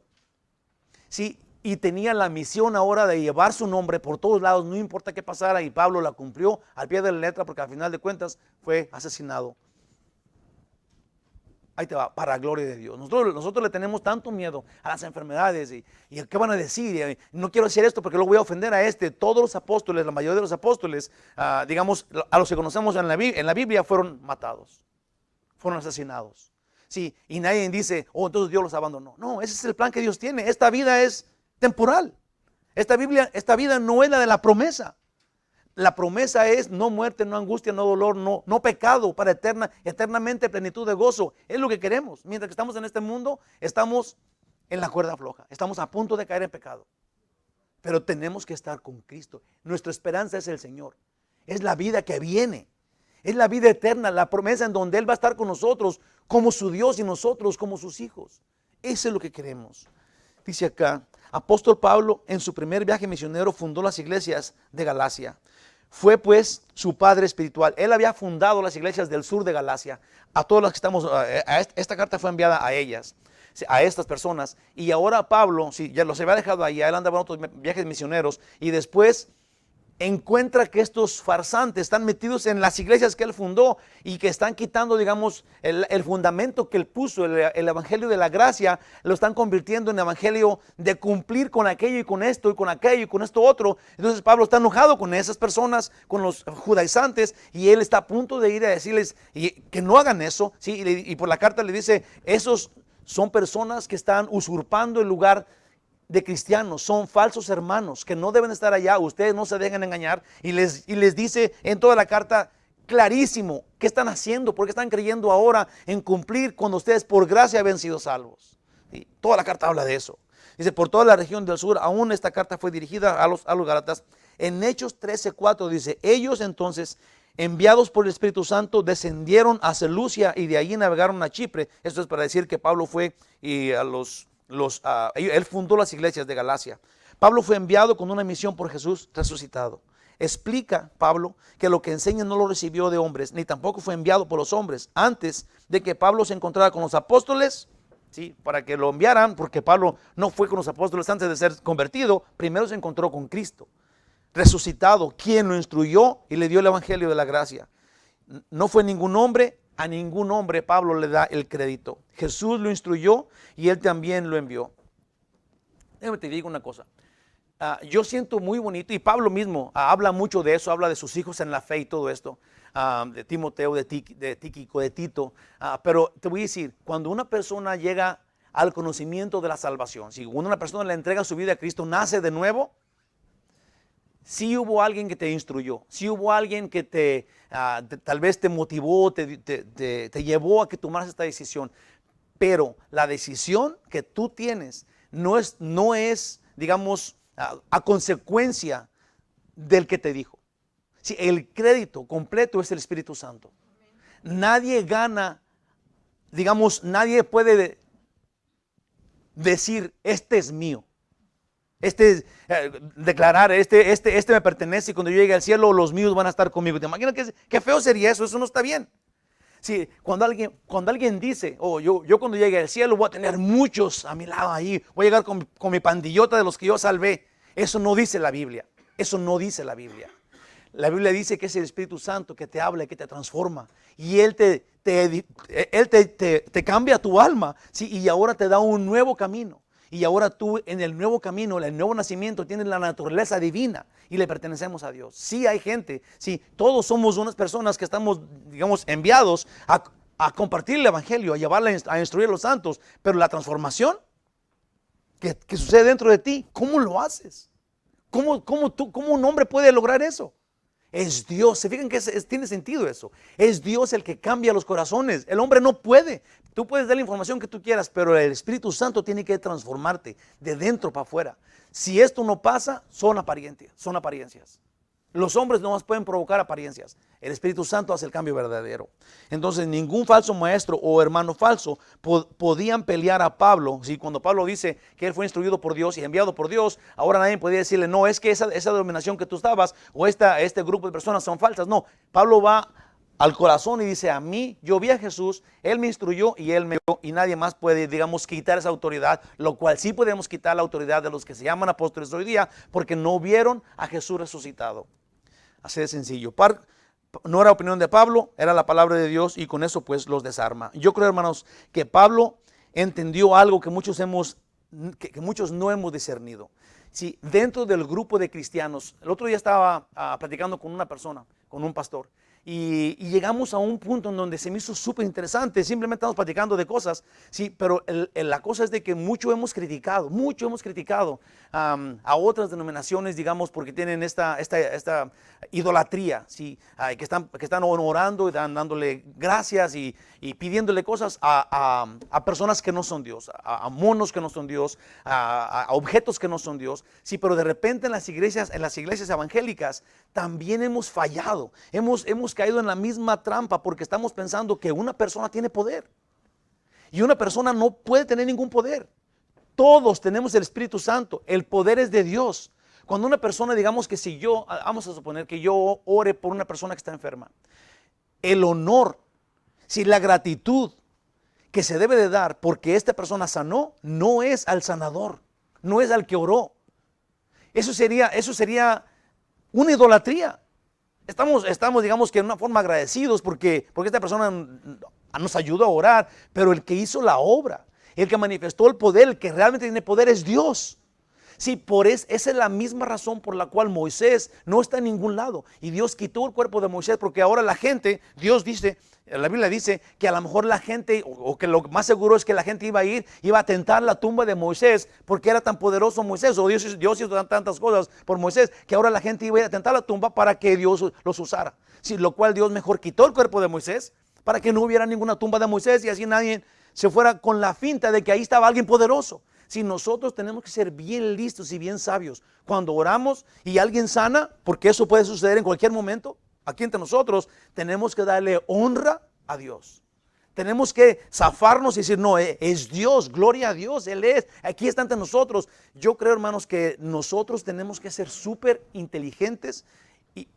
[SPEAKER 1] Sí, y tenía la misión ahora de llevar su nombre por todos lados, no importa qué pasara, y Pablo la cumplió al pie de la letra porque al final de cuentas fue asesinado. Ahí te va, para la gloria de Dios. Nosotros le tenemos tanto miedo a las enfermedades y qué van a decir. Y no quiero decir esto porque luego voy a ofender a Todos los apóstoles, la mayoría de los apóstoles, digamos, a los que conocemos en la Biblia, fueron matados, fueron asesinados. Sí, y nadie dice, oh, entonces Dios los abandonó. No, ese es el plan que Dios tiene. Esta vida es temporal. Esta vida no es la de la promesa. La promesa es no muerte, no angustia, no dolor, no pecado, para eternamente plenitud de gozo. Es lo que queremos. Mientras que estamos en este mundo, estamos en la cuerda floja. Estamos a punto de caer en pecado. Pero tenemos que estar con Cristo. Nuestra esperanza es el Señor. Es la vida que viene. Es la vida eterna, la promesa en donde Él va a estar con nosotros como su Dios y nosotros como sus hijos. Eso es lo que queremos. Dice acá, apóstol Pablo en su primer viaje misionero fundó las iglesias de Galacia. Fue pues su padre espiritual. Él había fundado las iglesias del sur de Galacia. A todas las que estamos, esta carta fue enviada a ellas, a estas personas. Y ahora Pablo, ya los había dejado ahí, él andaba en otros viajes misioneros. Y después encuentra que estos farsantes están metidos en las iglesias que él fundó y que están quitando, digamos, el fundamento que él puso, el evangelio de la gracia, lo están convirtiendo en evangelio de cumplir con aquello y con esto y con aquello y con esto otro. Entonces Pablo está enojado con esas personas, con los judaizantes, y él está a punto de ir a decirles que no hagan eso, ¿sí? Y por la carta le dice, esos son personas que están usurpando el lugar de cristianos, son falsos hermanos que no deben estar allá, ustedes no se dejen engañar, y les dice en toda la carta clarísimo qué están haciendo, porque están creyendo ahora en cumplir cuando ustedes por gracia habían sido salvos. Y toda la carta habla de eso. Dice, por toda la región del sur, aún esta carta fue dirigida a los Gálatas. En Hechos 13:4 dice, ellos entonces, enviados por el Espíritu Santo, descendieron a Seleucia y de allí navegaron a Chipre. Esto es para decir que Pablo fue y él fundó las iglesias de Galacia. Pablo fue enviado con una misión por Jesús resucitado. Explica Pablo que lo que enseña no lo recibió de hombres, ni tampoco fue enviado por los hombres. Antes de que Pablo se encontrara con los apóstoles, ¿sí?, para que lo enviaran, porque Pablo no fue con los apóstoles antes de ser convertido, primero se encontró con Cristo resucitado, quien lo instruyó y le dio el evangelio de la gracia. No fue ningún hombre. A ningún hombre Pablo le da el crédito. Jesús lo instruyó y él también lo envió. Déjame te digo una cosa. Yo siento muy bonito, y Pablo mismo habla mucho de eso, habla de sus hijos en la fe y todo esto, de Timoteo, de Tíquico, de Tito. Pero te voy a decir, cuando una persona llega al conocimiento de la salvación, si una persona le entrega su vida a Cristo, nace de nuevo, sí hubo alguien que te instruyó, sí hubo alguien que tal vez te motivó, te llevó a que tomaras esta decisión. pero la decisión que tú tienes no es, digamos, a consecuencia del que te dijo. Sí, el crédito completo es el Espíritu Santo. Nadie gana, digamos, nadie puede decir, este es mío. Declarar, este me pertenece y cuando yo llegue al cielo los míos van a estar conmigo. ¿Te imaginas qué feo sería eso? Eso no está bien. Sí, cuando alguien dice, yo cuando llegue al cielo voy a tener muchos a mi lado ahí, voy a llegar con mi pandillota de los que yo salvé. Eso no dice la Biblia. Eso no dice la Biblia. La Biblia dice que es el Espíritu Santo que te habla y que te transforma. Y Él te cambia tu alma, ¿sí? Y ahora te da un nuevo camino. Y ahora tú en el nuevo camino, el nuevo nacimiento, tienes la naturaleza divina y le pertenecemos a Dios. Sí hay gente, sí, todos somos unas personas que estamos, digamos, enviados a compartir el Evangelio, a llevarla, a instruir a los santos. Pero la transformación que sucede dentro de ti, ¿cómo lo haces? ¿Cómo un hombre puede lograr eso? Es Dios. ¿Se fijan que tiene sentido eso? Es Dios el que cambia los corazones. El hombre no puede. Tú puedes dar la información que tú quieras, pero el Espíritu Santo tiene que transformarte de dentro para afuera. Si esto no pasa, son apariencias. Los hombres no más pueden provocar apariencias. El Espíritu Santo hace el cambio verdadero. Entonces ningún falso maestro o hermano falso podían pelear a Pablo. ¿Sí? Cuando Pablo dice que él fue instruido por Dios y enviado por Dios, ahora nadie podía decirle, no, es que esa denominación que tú estabas o este grupo de personas son falsas. No, Pablo va al corazón y dice, a mí, yo vi a Jesús, Él me instruyó y Él me dio, y nadie más puede, digamos, quitar esa autoridad, lo cual sí podemos quitar la autoridad de los que se llaman apóstoles hoy día, porque no vieron a Jesús resucitado. Así de sencillo. No era opinión de Pablo, era la palabra de Dios y con eso pues los desarma. Yo creo, hermanos, que Pablo entendió algo que muchos no hemos discernido. Sí, dentro del grupo de cristianos, el otro día estaba platicando con una persona, con un pastor, y llegamos a un punto en donde se me hizo súper interesante. Simplemente estamos platicando de cosas, sí, pero la cosa es de que mucho hemos criticado a otras denominaciones, digamos, porque tienen esta idolatría, sí, que están orando y dándole gracias y pidiéndole cosas a personas que no son Dios, a monos que no son Dios, a objetos que no son Dios. Sí, pero de repente en las iglesias evangélicas también hemos fallado, hemos caído en la misma trampa porque estamos pensando que una persona tiene poder y una persona no puede tener ningún poder. Todos tenemos el Espíritu Santo, el poder es de Dios. Cuando una persona, digamos que si vamos a suponer que yo ore por una persona que está enferma, el honor, si la gratitud que se debe de dar porque esta persona sanó, no es al sanador, no es al que oró. Eso sería una idolatría. Estamos, digamos que en una forma agradecidos porque esta persona nos ayudó a orar, pero el que hizo la obra, el que manifestó el poder, el que realmente tiene poder es Dios. Sí, esa es la misma razón por la cual Moisés no está en ningún lado. Y Dios quitó el cuerpo de Moisés porque ahora la gente, Dios dice, la Biblia dice que a lo mejor la gente, o que lo más seguro es que la gente iba a tentar la tumba de Moisés porque era tan poderoso Moisés, o Dios hizo tantas cosas por Moisés que ahora la gente iba a tentar la tumba para que Dios los usara. Sí, lo cual Dios mejor quitó el cuerpo de Moisés para que no hubiera ninguna tumba de Moisés y así nadie se fuera con la finta de que ahí estaba alguien poderoso. Si nosotros tenemos que ser bien listos y bien sabios cuando oramos y alguien sana, porque eso puede suceder en cualquier momento, aquí entre nosotros tenemos que darle honra a Dios. Tenemos que zafarnos y decir, no, es Dios, gloria a Dios, Él es, aquí está ante nosotros. Yo creo, hermanos, que nosotros tenemos que ser súper inteligentes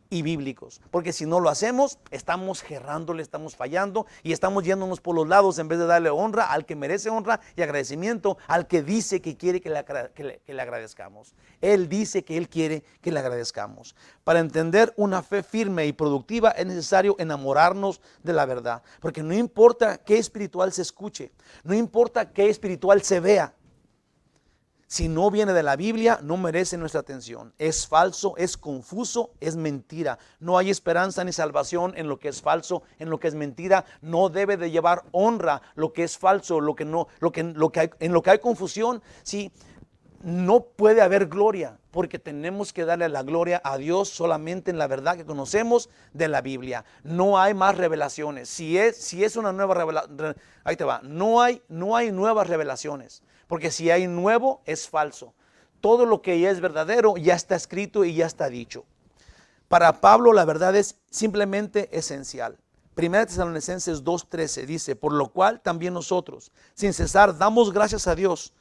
[SPEAKER 1] y bíblicos, porque si no lo hacemos, estamos gerrándole, estamos fallando y estamos yéndonos por los lados en vez de darle honra al que merece honra y agradecimiento, al que dice que quiere que le agradezcamos. Él dice que Él quiere que le agradezcamos. Para entender una fe firme y productiva es necesario enamorarnos de la verdad, porque no importa qué espiritual se escuche, no importa qué espiritual se vea, si no viene de la Biblia, no merece nuestra atención. Es falso, es confuso, es mentira. No hay esperanza ni salvación en lo que es falso, en lo que es mentira. No debe de llevar honra lo que es falso, en lo que hay confusión. Sí, no puede haber gloria, porque tenemos que darle la gloria a Dios solamente en la verdad que conocemos de la Biblia. No hay más revelaciones. Si es una nueva revelación, ahí te va, no hay nuevas revelaciones, porque si hay nuevo es falso. Todo lo que ya es verdadero ya está escrito y ya está dicho. Para Pablo la verdad es simplemente esencial. 1 Tesalonicenses 2:13 dice, por lo cual también nosotros, sin cesar, damos gracias a Dios,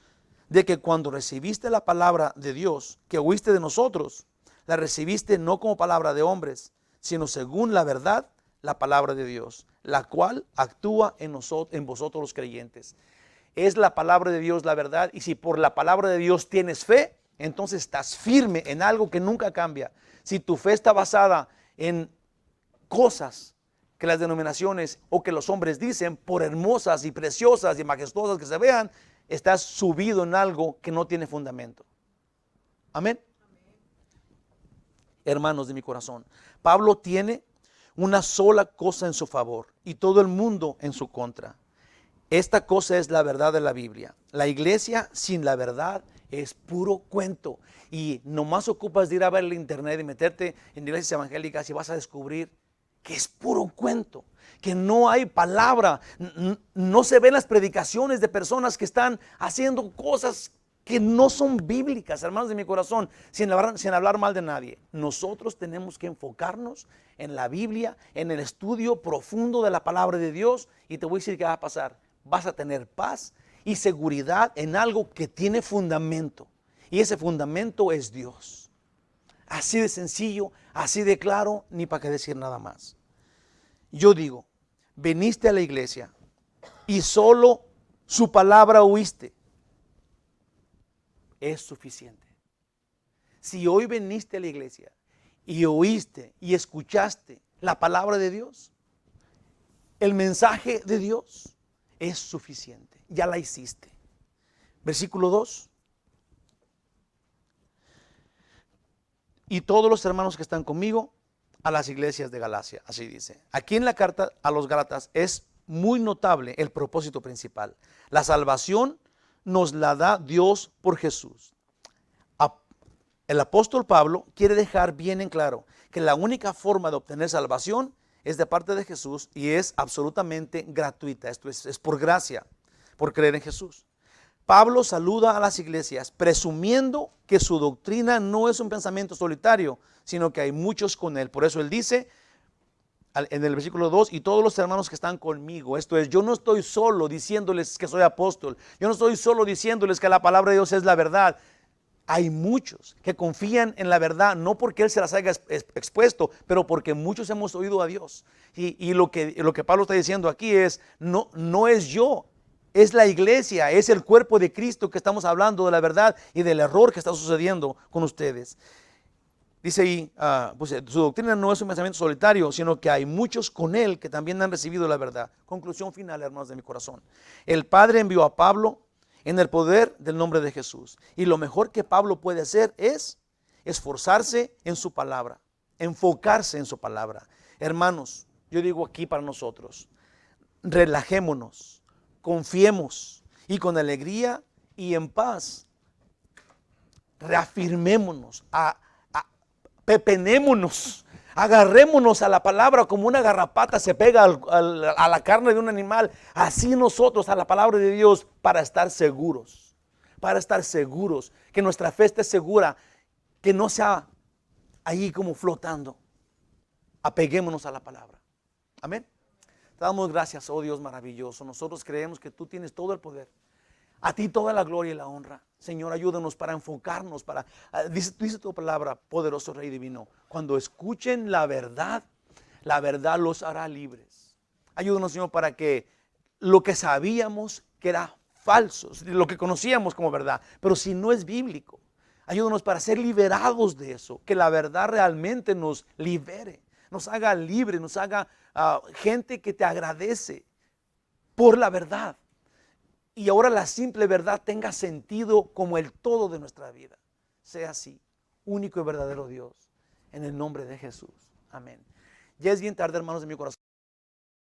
[SPEAKER 1] de que cuando recibiste la palabra de Dios, que oíste de nosotros, la recibiste no como palabra de hombres, sino según la verdad, la palabra de Dios, la cual actúa en vosotros los creyentes. Es la palabra de Dios la verdad, y si por la palabra de Dios tienes fe, entonces estás firme en algo que nunca cambia. Si tu fe está basada en cosas que las denominaciones o que los hombres dicen, por hermosas y preciosas y majestuosas que se vean, estás subido en algo que no tiene fundamento. Amén. Hermanos de mi corazón, Pablo tiene una sola cosa en su favor y todo el mundo en su contra. Esta cosa es la verdad de la Biblia. La iglesia sin la verdad es puro cuento. Y nomás ocupas de ir a ver el internet y meterte en iglesias evangélicas y vas a descubrir que es puro cuento, que no hay palabra, no se ven las predicaciones de personas que están haciendo cosas que no son bíblicas, hermanos de mi corazón, sin hablar mal de nadie. Nosotros tenemos que enfocarnos en la Biblia, en el estudio profundo de la palabra de Dios, y te voy a decir qué va a pasar. Vas a tener paz y seguridad en algo que tiene fundamento, y ese fundamento es Dios. Así de sencillo, así de claro, ni para qué decir nada más. Yo digo, veniste a la iglesia y solo su palabra oíste. Es suficiente. Si hoy viniste a la iglesia y oíste y escuchaste la palabra de Dios, el mensaje de Dios, es suficiente. Ya la hiciste. Versículo 2. Y todos los hermanos que están conmigo a las iglesias de Galacia, así dice. Aquí en la carta a los Gálatas es muy notable el propósito principal. La salvación nos la da Dios por Jesús. El apóstol Pablo quiere dejar bien en claro que la única forma de obtener salvación es de parte de Jesús y es absolutamente gratuita. Esto es por gracia, por creer en Jesús. Pablo saluda a las iglesias presumiendo que su doctrina no es un pensamiento solitario, sino que hay muchos con él. Por eso él dice en el versículo 2, y todos los hermanos que están conmigo. Esto es, yo no estoy solo diciéndoles que soy apóstol. Yo no estoy solo diciéndoles que la palabra de Dios es la verdad. Hay muchos que confían en la verdad, no porque Él se las haya expuesto, pero porque muchos hemos oído a Dios. Y lo que Pablo está diciendo aquí es, no es yo, es la iglesia, es el cuerpo de Cristo que estamos hablando de la verdad y del error que está sucediendo con ustedes. Dice ahí, pues, su doctrina no es un pensamiento solitario, sino que hay muchos con Él que también han recibido la verdad. Conclusión final, hermanos de mi corazón. El Padre envió a Pablo en el poder del nombre de Jesús. Y lo mejor que Pablo puede hacer es esforzarse en su palabra, enfocarse en su palabra. Hermanos, yo digo aquí para nosotros, relajémonos, confiemos y con alegría y en paz, reafirmémonos, pepenémonos, agarrémonos a la palabra como una garrapata se pega a la carne de un animal. Así nosotros a la palabra de Dios para estar seguros, que nuestra fe esté segura, que no sea ahí como flotando. Apeguémonos a la palabra. Amén. Te damos gracias, oh Dios maravilloso. Nosotros creemos que tú tienes todo el poder. A ti toda la gloria y la honra. Señor, ayúdanos para enfocarnos, dice tu palabra, poderoso Rey divino. Cuando escuchen la verdad los hará libres. Ayúdanos, Señor, para que lo que sabíamos que era falso, lo que conocíamos como verdad, pero si no es bíblico, ayúdanos para ser liberados de eso, que la verdad realmente nos libere, nos haga libre, nos haga gente que te agradece por la verdad. Y ahora la simple verdad tenga sentido como el todo de nuestra vida. Sea así, único y verdadero Dios, en el nombre de Jesús. Amén. Ya es bien tarde, hermanos de mi corazón.